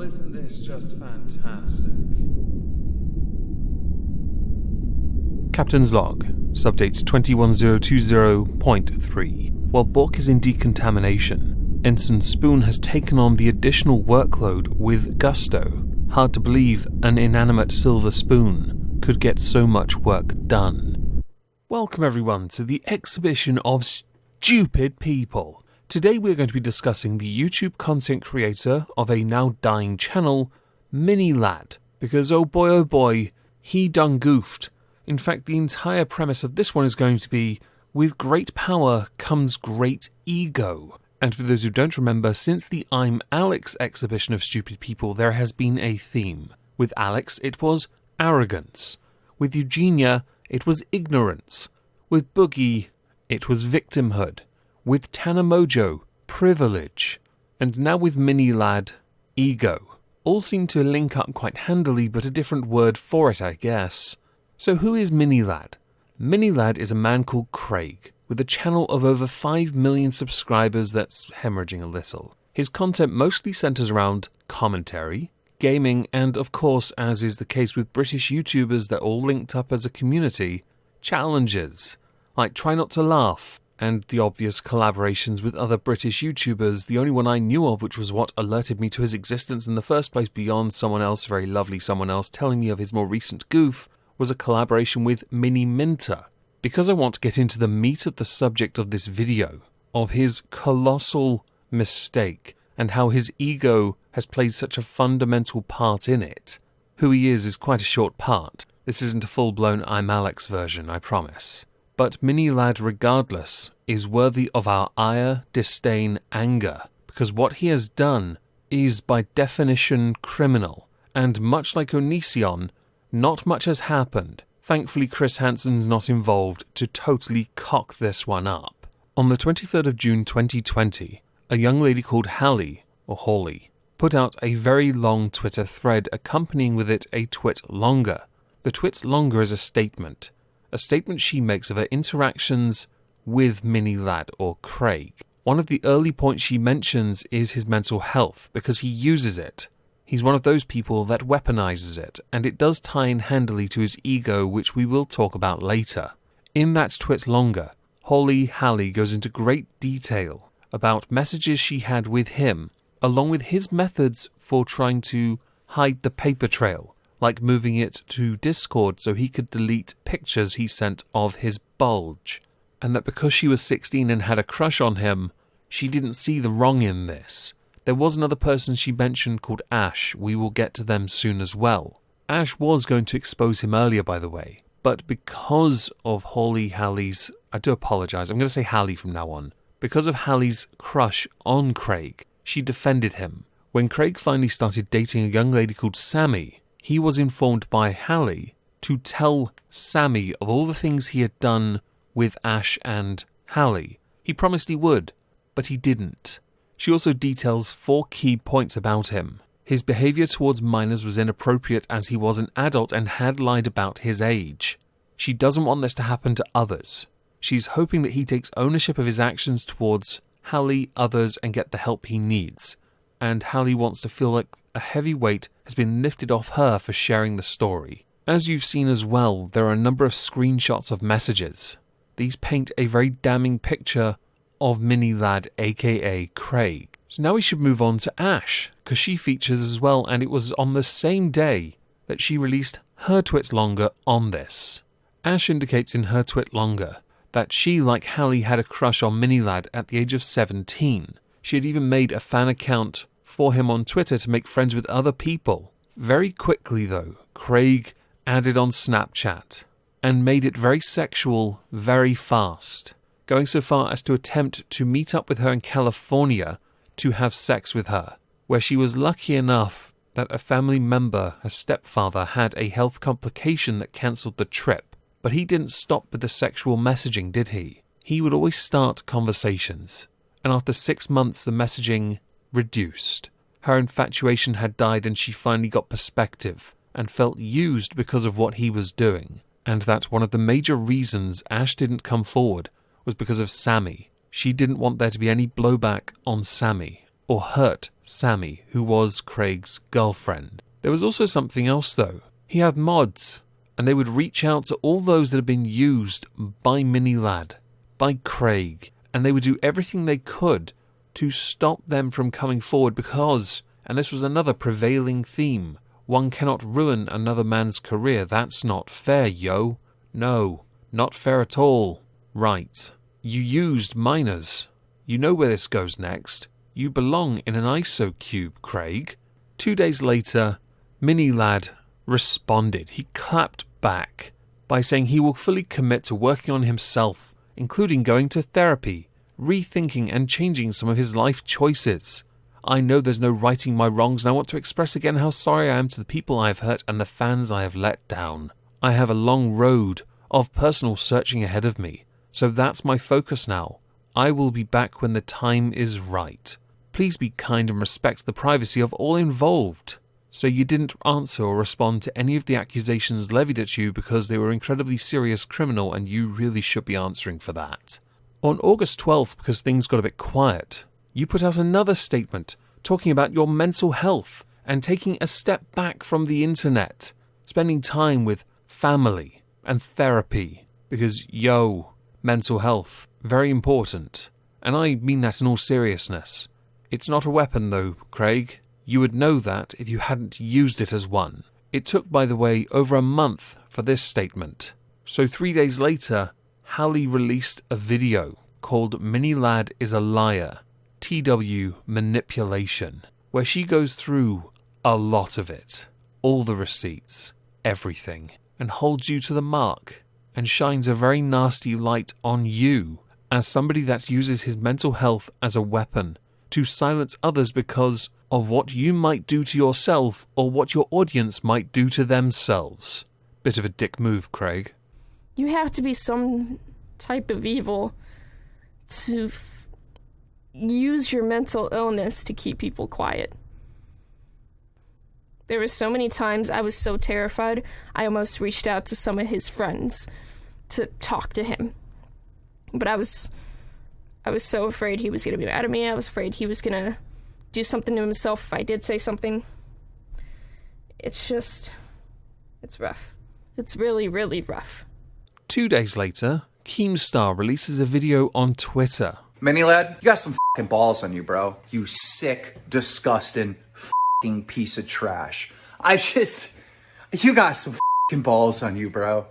isn't this just fantastic? Captain's Log, subdate 21020.3. While Bork is in decontamination, Ensign Spoon has taken on the additional workload with gusto. Hard to believe an inanimate silver spoon could get so much work done. Welcome everyone to the exhibition of stupid people. Today we're going to be discussing the YouTube content creator of a now dying channel, MiniLad, because oh boy, he done goofed. In fact, the entire premise of this one is going to be, with great power comes great ego. And for those who don't remember, since the I'm Alex exhibition of stupid people, there has been a theme. With Alex, it was arrogance. With Eugenia, it was ignorance. With Boogie, it was victimhood. With Tanamojo, privilege. And now with MiniLad, ego. All seem to link up quite handily, but a different word for it, I guess. So who is MiniLad? MiniLad is a man called Craig, with a channel of over 5 million subscribers that's hemorrhaging a little. His content mostly centers around commentary, gaming, and of course, as is the case with British YouTubers that all linked up as a community, challenges, like Try Not to Laugh, and the obvious collaborations with other British YouTubers, the only one I knew of which was what alerted me to his existence in the first place beyond someone else, very lovely someone else, telling me of his more recent goof, was a collaboration with Mini Minter. Because I want to get into the meat of the subject of this video, of his colossal mistake, and how his ego has played such a fundamental part in it. Who he is quite a short part. This isn't a full-blown I'm Alex version, I promise. But MiniLad, regardless, is worthy of our ire, disdain, anger, because what he has done is by definition criminal, and much like Onision, not much has happened. Thankfully, Chris Hansen's not involved to totally cock this one up. On the 23rd of June 2020, a young lady called Hallie, or Hawley, put out a very long Twitter thread accompanying with it a twit longer. The twit longer is a statement she makes of her interactions with MiniLad or Craig. One of the early points she mentions is his mental health, because he uses it. He's one of those people that weaponizes it, and it does tie in handily to his ego, which we will talk about later. In that twit longer, Hallie goes into great detail about messages she had with him, along with his methods for trying to hide the paper trail, like moving it to Discord so he could delete pictures he sent of his bulge, and that because she was 16 and had a crush on him, she didn't see the wrong in this. There was another person she mentioned called Ash. We will get to them soon as well. Ash was going to expose him earlier, by the way, but because of Hallie's, I do apologise, I'm going to say Hallie from now on, because of Hallie's crush on Craig, she defended him. When Craig finally started dating a young lady called Sammy, he was informed by Hallie to tell Sammy of all the things he had done with Ash and Hallie. He promised he would, but he didn't. She also details 4 key points about him. His behaviour towards minors was inappropriate as he was an adult and had lied about his age. She doesn't want this to happen to others. She's hoping that he takes ownership of his actions towards Hallie, others, and get the help he needs. And Hallie wants to feel like a heavy weight has been lifted off her for sharing the story. As you've seen as well, there are a number of screenshots of messages. These paint a very damning picture of MiniLad, aka Craig. So now we should move on to Ash, because she features as well, and it was on the same day that she released her twit longer on this. Ash indicates in her twit longer that she, like Hallie, had a crush on MiniLad at the age of 17. She had even made a fan account for him on Twitter to make friends with other people. Very quickly though, Craig added on Snapchat and made it very sexual very fast, going so far as to attempt to meet up with her in California to have sex with her, where she was lucky enough that a family member, her stepfather, had a health complication that cancelled the trip. But he didn't stop with the sexual messaging, did he? He would always start conversations, and after 6 months the messaging reduced. Her infatuation had died and she finally got perspective and felt used because of what he was doing. And that one of the major reasons Ash didn't come forward was because of Sammy. She didn't want there to be any blowback on Sammy, or hurt Sammy, who was Craig's girlfriend. There was also something else though. He had mods, and they would reach out to all those that had been used by Minilad, by Craig, and they would do everything they could to stop them from coming forward because, and this was another prevailing theme, one cannot ruin another man's career. That's not fair, yo. No, not fair at all. Right. You used minors. You know where this goes next. You belong in an ISO cube, Craig. 2 days later, Minilad responded. He clapped back by saying he will fully commit to working on himself, including going to therapy, rethinking and changing some of his life choices. I know there's no righting my wrongs, and I want to express again how sorry I am to the people I have hurt and the fans I have let down. I have a long road of personal searching ahead of me, so that's my focus now. I will be back when the time is right. Please be kind and respect the privacy of all involved. So you didn't answer or respond to any of the accusations levied at you because they were incredibly serious criminal, and you really should be answering for that. On August 12th, because things got a bit quiet, you put out another statement talking about your mental health and taking a step back from the internet, spending time with family and therapy, because, mental health, very important. And I mean that in all seriousness. It's not a weapon though, Craig. You would know that if you hadn't used it as one. It took, by the way, over a month for this statement. So 3 days later, Hallie released a video called Minilad is a Liar, TW Manipulation, where she goes through a lot of it, all the receipts, everything, and holds you to the mark, and shines a very nasty light on you as somebody that uses his mental health as a weapon to silence others because of what you might do to yourself or what your audience might do to themselves. Bit of a dick move, Craig. You have to be some type of evil to use your mental illness to keep people quiet. There were so many times I was so terrified, I almost reached out to some of his friends to talk to him. But I was so afraid he was going to be mad at me. I was afraid he was going to do something to himself if I did say something. It's rough. It's really, really rough. 2 days later, Keemstar releases a video on Twitter. Minilad, you got some fucking balls on you, bro. You sick, disgusting fucking piece of trash. You got some fucking balls on you, bro.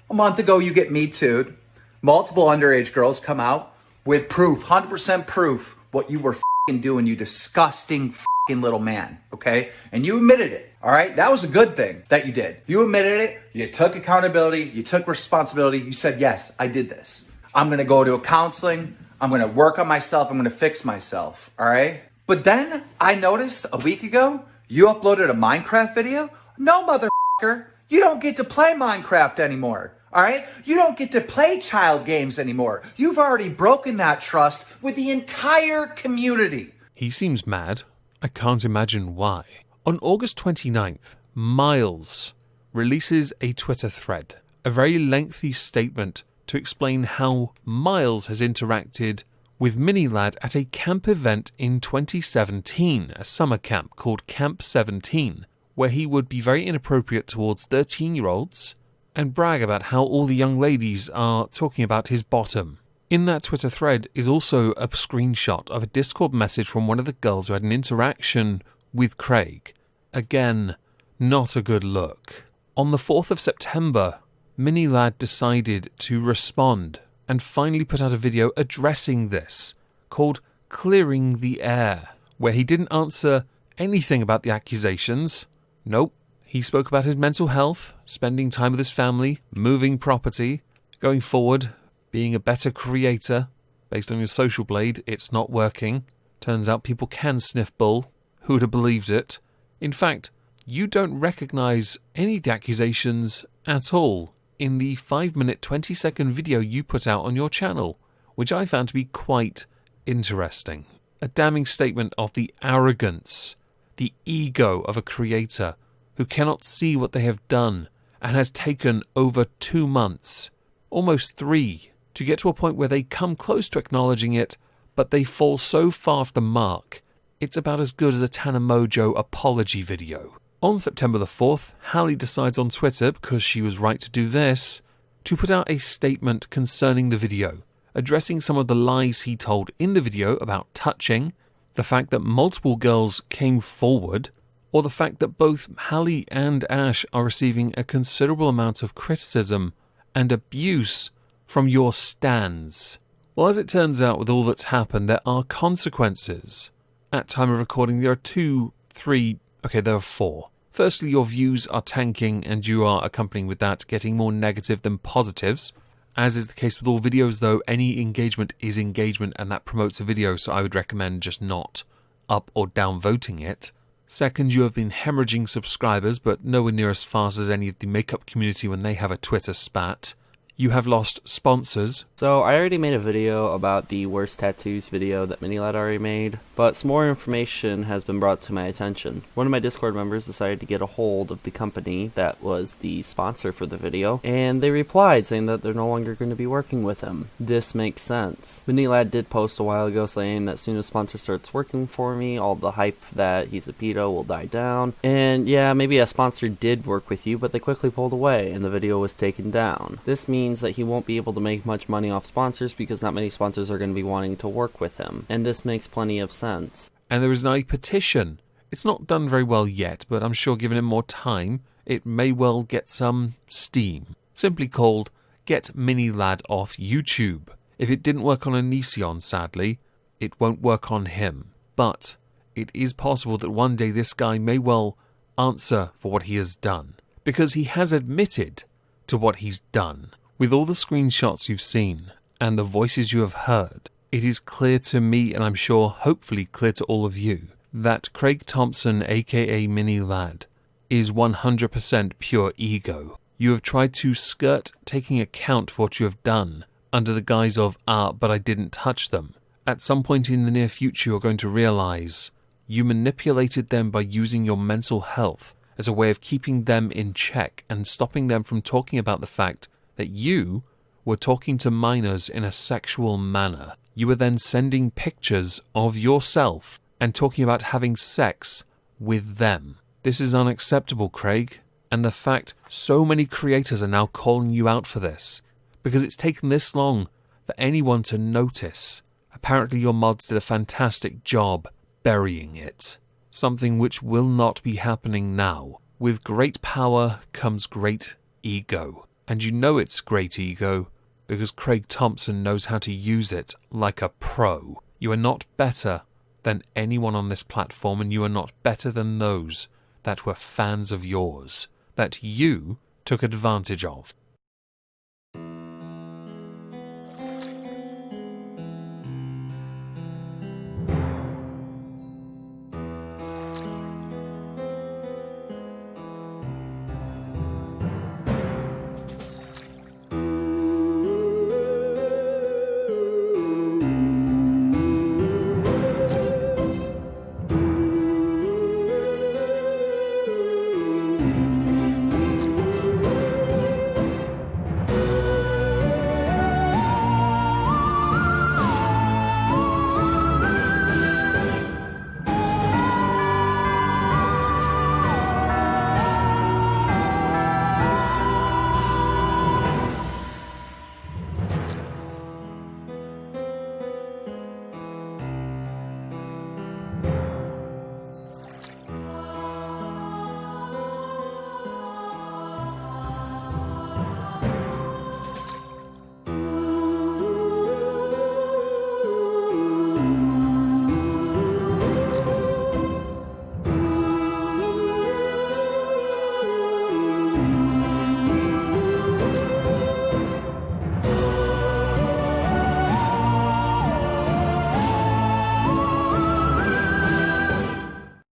A month ago, you get Me Too'd. Multiple underage girls come out with proof, 100% proof, what you were fucking doing, you disgusting fucking little man, okay? And you admitted it, all right? That was a good thing that you did. You admitted it, you took accountability, you took responsibility, you said, yes, I did this. I'm gonna go to a counseling, I'm gonna work on myself, I'm gonna fix myself, all right? But then I noticed a week ago, you uploaded a Minecraft video. No, motherfucker, you don't get to play Minecraft anymore. All right? You don't get to play child games anymore. You've already broken that trust with the entire community. He seems mad. I can't imagine why. On August 29th, Miles releases a Twitter thread, a very lengthy statement to explain how Miles has interacted with Minilad at a camp event in 2017, a summer camp called Camp 17, where he would be very inappropriate towards 13-year-olds and brag about how all the young ladies are talking about his bottom. In that Twitter thread is also a screenshot of a Discord message from one of the girls who had an interaction with Craig. Again, not a good look. On the 4th of September, Minilad decided to respond and finally put out a video addressing this, called Clearing the Air, where he didn't answer anything about the accusations. Nope. He spoke about his mental health, spending time with his family, moving property, going forward, being a better creator. Based on your social blade, it's not working. Turns out people can sniff bull. Who would have believed it? In fact, you don't recognize any of the accusations at all in the 5-minute, 20-second video you put out on your channel, which I found to be quite interesting. A damning statement of the arrogance, the ego of a creator who cannot see what they have done and has taken over 2 months, almost 3, to get to a point where they come close to acknowledging it, but they fall so far off the mark it's about as good as a Tanamojo apology video. On September the 4th, Hallie decides on Twitter, because she was right to do this, to put out a statement concerning the video, addressing some of the lies he told in the video about touching, the fact that multiple girls came forward, or the fact that both Hallie and Ash are receiving a considerable amount of criticism and abuse from your stans. Well, as it turns out with all that's happened, there are consequences. At time of recording, there are 4. Firstly, your views are tanking and you are accompanying with that getting more negative than positives. As is the case with all videos though, any engagement is engagement and that promotes a video, so I would recommend just not up or down voting it. Second, you have been hemorrhaging subscribers, but nowhere near as fast as any of the makeup community when they have a Twitter spat. You have lost sponsors. So I already made a video about the worst tattoos video that MiniLad already made, but some more information has been brought to my attention. One of my Discord members decided to get a hold of the company that was the sponsor for the video, and they replied saying that they're no longer going to be working with him. This makes sense. MiniLad did post a while ago saying that as soon as sponsor starts working for me, all the hype that he's a pedo will die down. And yeah, maybe a sponsor did work with you, but they quickly pulled away and the video was taken down. This means that he won't be able to make much money off sponsors because not many sponsors are going to be wanting to work with him, and this makes plenty of sense. And there is now a petition. It's not done very well yet, but I'm sure given it more time, it may well get some steam. Simply called Get MiniLad Off YouTube. If it didn't work on Onision, sadly, it won't work on him. But it is possible that one day this guy may well answer for what he has done, because he has admitted to what he's done. With all the screenshots you've seen and the voices you have heard, it is clear to me, and I'm sure hopefully clear to all of you, that Craig Thompson, aka MiniLad, is 100% pure ego. You have tried to skirt taking account for what you have done under the guise of, but I didn't touch them. At some point in the near future, you're going to realize you manipulated them by using your mental health as a way of keeping them in check and stopping them from talking about the fact that you were talking to minors in a sexual manner. You were then sending pictures of yourself and talking about having sex with them. This is unacceptable, Craig, and the fact so many creators are now calling you out for this, because it's taken this long for anyone to notice. Apparently your mods did a fantastic job burying it. Something which will not be happening now. With great power comes great ego. And you know it's great ego, because Craig Thompson knows how to use it like a pro. You are not better than anyone on this platform, and you are not better than those that were fans of yours, that you took advantage of.